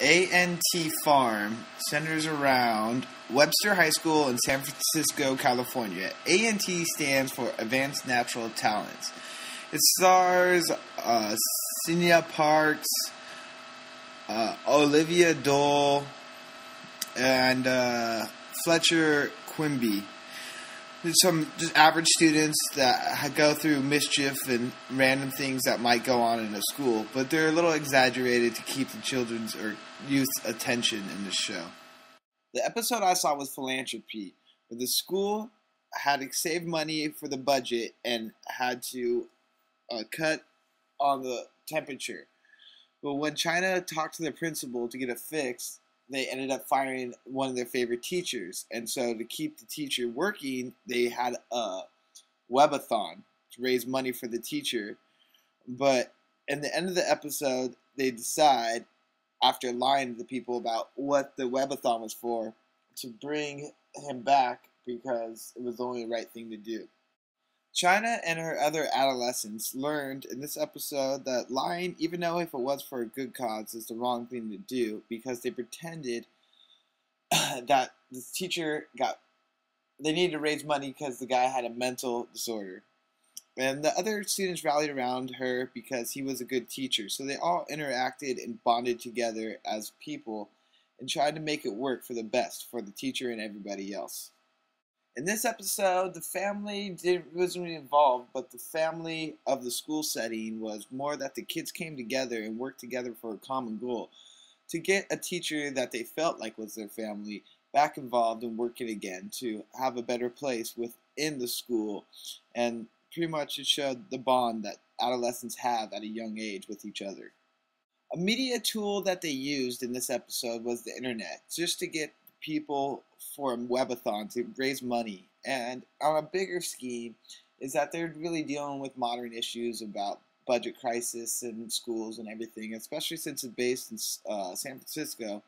A&T Farm centers around Webster High School in San Francisco, California. A&T stands for Advanced Natural Talents. It stars Cynthia Parks, Olivia Dole, and Fletcher Quimby. There's some just average students that go through mischief and random things that might go on in a school, but they're a little exaggerated to keep the children's or youth's attention in the show. The episode I saw was Philanthropy, where the school had to save money for the budget and had to cut on the temperature. But when China talked to the principal to get it fixed, they ended up firing one of their favorite teachers. And so to keep the teacher working, they had a webathon to raise money for the teacher. But in the end of the episode, they decide, after lying to the people about what the webathon was for, to bring him back because it was the only right thing to do. China and her other adolescents learned in this episode that lying, even though if it was for a good cause, is the wrong thing to do, because they pretended that this teacher they needed to raise money because the guy had a mental disorder. And the other students rallied around her because he was a good teacher. So they all interacted and bonded together as people and tried to make it work for the best for the teacher and everybody else. In this episode, the family wasn't really involved, but the family of the school setting was more that the kids came together and worked together for a common goal, to get a teacher that they felt like was their family back involved and working again to have a better place within the school. And pretty much it showed the bond that adolescents have at a young age with each other. A media tool that they used in this episode was the internet, just to get people for a webathon to raise money. And on a bigger scheme is that they're really dealing with modern issues about budget crisis in schools and everything, especially since it's based in San Francisco.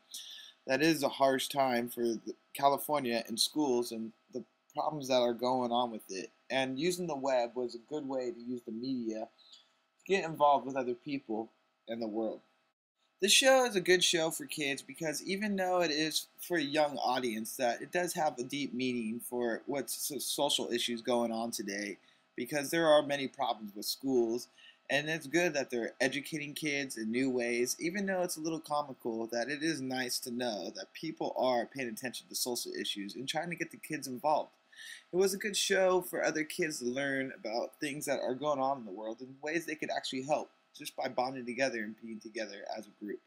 That is a harsh time for California and schools and the problems that are going on with it. And using the web was a good way to use the media to get involved with other people in the world. This show is a good show for kids because even though it is for a young audience, that it does have a deep meaning for what's social issues going on today, because there are many problems with schools, and it's good that they're educating kids in new ways, even though it's a little comical, that it is nice to know that people are paying attention to social issues and trying to get the kids involved. It was a good show for other kids to learn about things that are going on in the world and ways they could actually help just by bonding together and being together as a group.